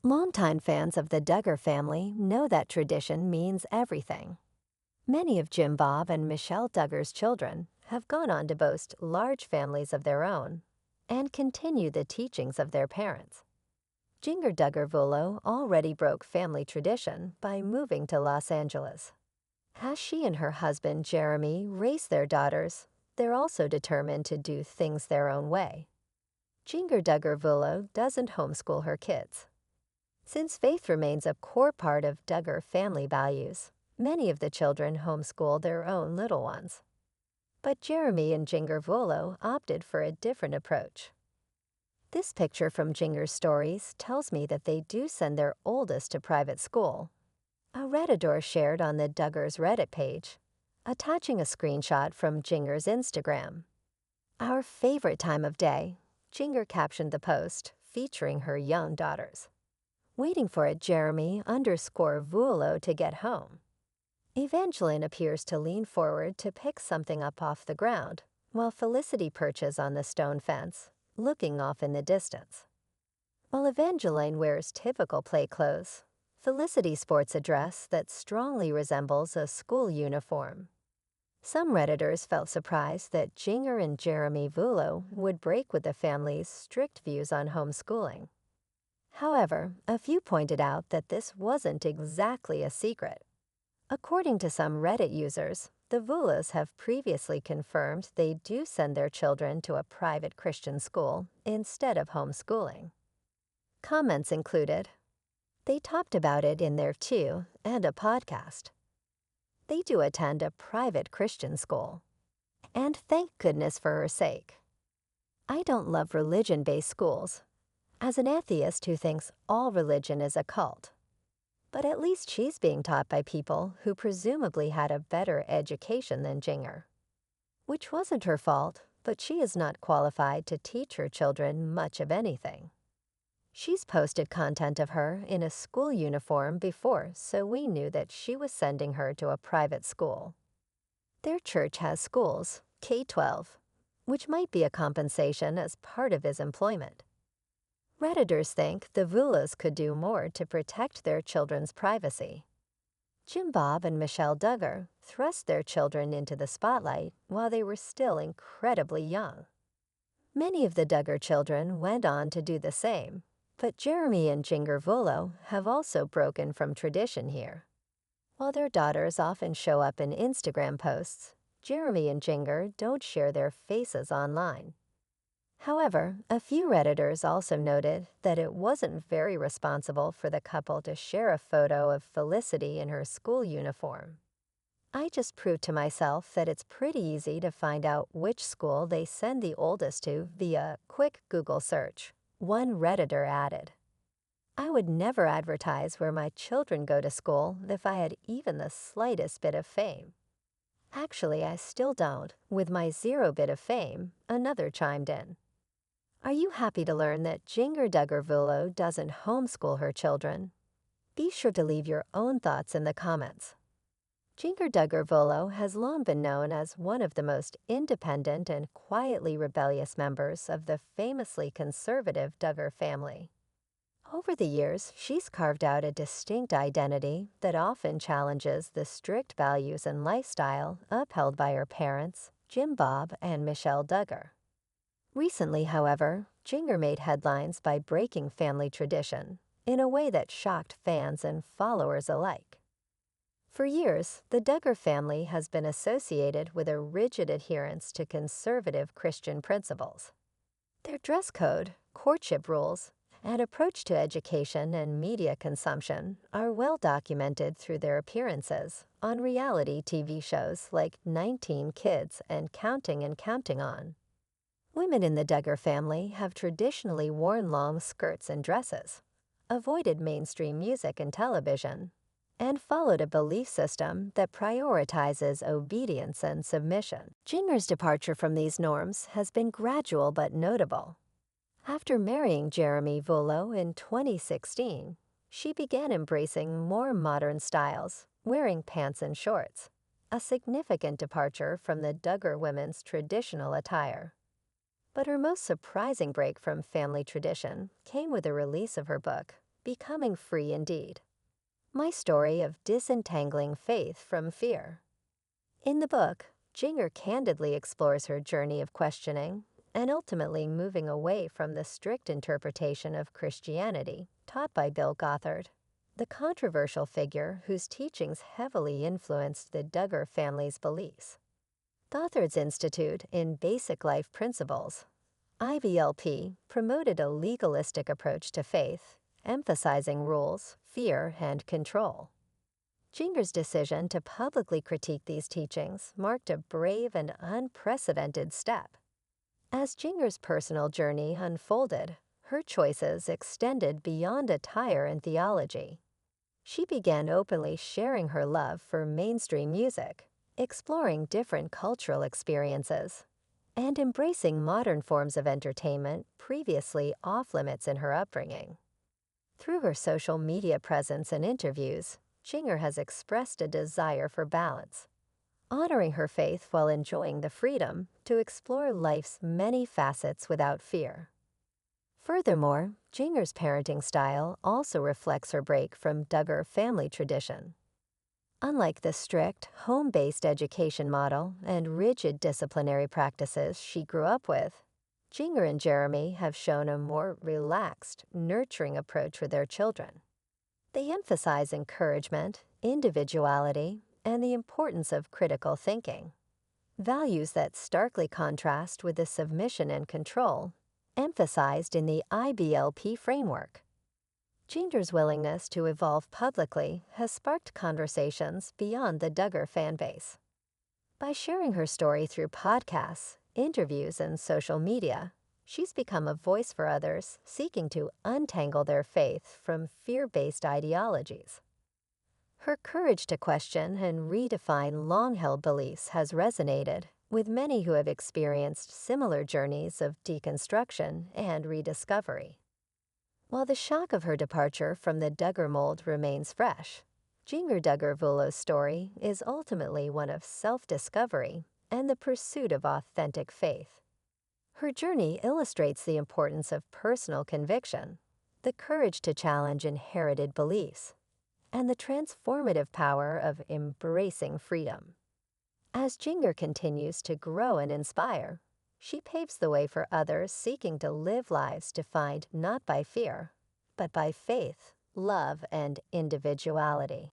Longtime fans of the Duggar family know that tradition means everything. Many of Jim Bob and Michelle Duggar's children have gone on to boast large families of their own and continue the teachings of their parents. Jinger Duggar already broke family tradition by moving to Los Angeles. As she and her husband Jeremy raise their daughters, they're also determined to do things their own way. Jinger Duggar doesn't homeschool her kids. Since faith remains a core part of Duggar family values, many of the children homeschool their own little ones. But Jeremy and Jinger opted for a different approach. This picture from Jinger's stories tells me that they do send their oldest to private school. A Redditor shared on the Duggars Reddit page, attaching a screenshot from Jinger's Instagram. Our favorite time of day, Jinger captioned the post, featuring her young daughters. Waiting for a Jeremy_Vuolo to get home. Evangeline appears to lean forward to pick something up off the ground, while Felicity perches on the stone fence, looking off in the distance. While Evangeline wears typical play clothes, Felicity sports a dress that strongly resembles a school uniform. Some Redditors felt surprised that Jinger and Jeremy would break with the family's strict views on homeschooling. However, a few pointed out that this wasn't exactly a secret. According to some Reddit users, the Vulos have previously confirmed they do send their children to a private Christian school instead of homeschooling. Comments included, "They talked about it in there too, and a podcast. They do attend a private Christian school. And thank goodness for her sake. I don't love religion-based schools. As an atheist who thinks all religion is a cult. But at least she's being taught by people who presumably had a better education than Jinger. Which wasn't her fault, but she is not qualified to teach her children much of anything. She's posted content of her in a school uniform before, so we knew that she was sending her to a private school. Their church has schools, K-12, which might be a compensation as part of his employment. Redditors think the Vulos could do more to protect their children's privacy. Jim Bob and Michelle Duggar thrust their children into the spotlight while they were still incredibly young. Many of the Duggar children went on to do the same, but Jeremy and Jinger have also broken from tradition here. While their daughters often show up in Instagram posts, Jeremy and Jinger don't share their faces online. However, a few Redditors also noted that it wasn't very responsible for the couple to share a photo of Felicity in her school uniform. I just proved to myself that it's pretty easy to find out which school they send the oldest to via quick Google search, one Redditor added. I would never advertise where my children go to school if I had even the slightest bit of fame. Actually, I still don't, with my 0 bit of fame, another chimed in. Are you happy to learn that Jinger Duggar doesn't homeschool her children? Be sure to leave your own thoughts in the comments. Jinger Duggar has long been known as one of the most independent and quietly rebellious members of the famously conservative Duggar family. Over the years, she's carved out a distinct identity that often challenges the strict values and lifestyle upheld by her parents, Jim Bob and Michelle Duggar. Recently, however, Jinger made headlines by breaking family tradition in a way that shocked fans and followers alike. For years, the Duggar family has been associated with a rigid adherence to conservative Christian principles. Their dress code, courtship rules, and approach to education and media consumption are well documented through their appearances on reality TV shows like 19 Kids and Counting On. Women in the Duggar family have traditionally worn long skirts and dresses, avoided mainstream music and television, and followed a belief system that prioritizes obedience and submission. Jinger's departure from these norms has been gradual but notable. After marrying Jeremy in 2016, she began embracing more modern styles, wearing pants and shorts, a significant departure from the Duggar women's traditional attire. But her most surprising break from family tradition came with the release of her book, Becoming Free Indeed. My Story of Disentangling Faith from Fear. In the book, Jinger candidly explores her journey of questioning and ultimately moving away from the strict interpretation of Christianity taught by Bill Gothard, the controversial figure whose teachings heavily influenced the Duggar family's beliefs. Gothard's Institute in Basic Life Principles, IBLP, promoted a legalistic approach to faith, emphasizing rules, fear, and control. Jinger's decision to publicly critique these teachings marked a brave and unprecedented step. As Jinger's personal journey unfolded, her choices extended beyond attire and theology. She began openly sharing her love for mainstream music, exploring different cultural experiences, and embracing modern forms of entertainment previously off-limits in her upbringing. Through her social media presence and interviews, Jinger has expressed a desire for balance, honoring her faith while enjoying the freedom to explore life's many facets without fear. Furthermore, Jinger's parenting style also reflects her break from Duggar family tradition. Unlike the strict, home-based education model and rigid disciplinary practices she grew up with, Jinger and Jeremy have shown a more relaxed, nurturing approach with their children. They emphasize encouragement, individuality, and the importance of critical thinking, values that starkly contrast with the submission and control emphasized in the IBLP framework. Jinger's willingness to evolve publicly has sparked conversations beyond the Duggar fanbase. By sharing her story through podcasts, interviews, and social media, she's become a voice for others seeking to untangle their faith from fear-based ideologies. Her courage to question and redefine long-held beliefs has resonated with many who have experienced similar journeys of deconstruction and rediscovery. While the shock of her departure from the Duggar mold remains fresh, Jinger Duggar story is ultimately one of self-discovery and the pursuit of authentic faith. Her journey illustrates the importance of personal conviction, the courage to challenge inherited beliefs, and the transformative power of embracing freedom. As Jinger continues to grow and inspire, she paves the way for others seeking to live lives defined not by fear, but by faith, love, and individuality.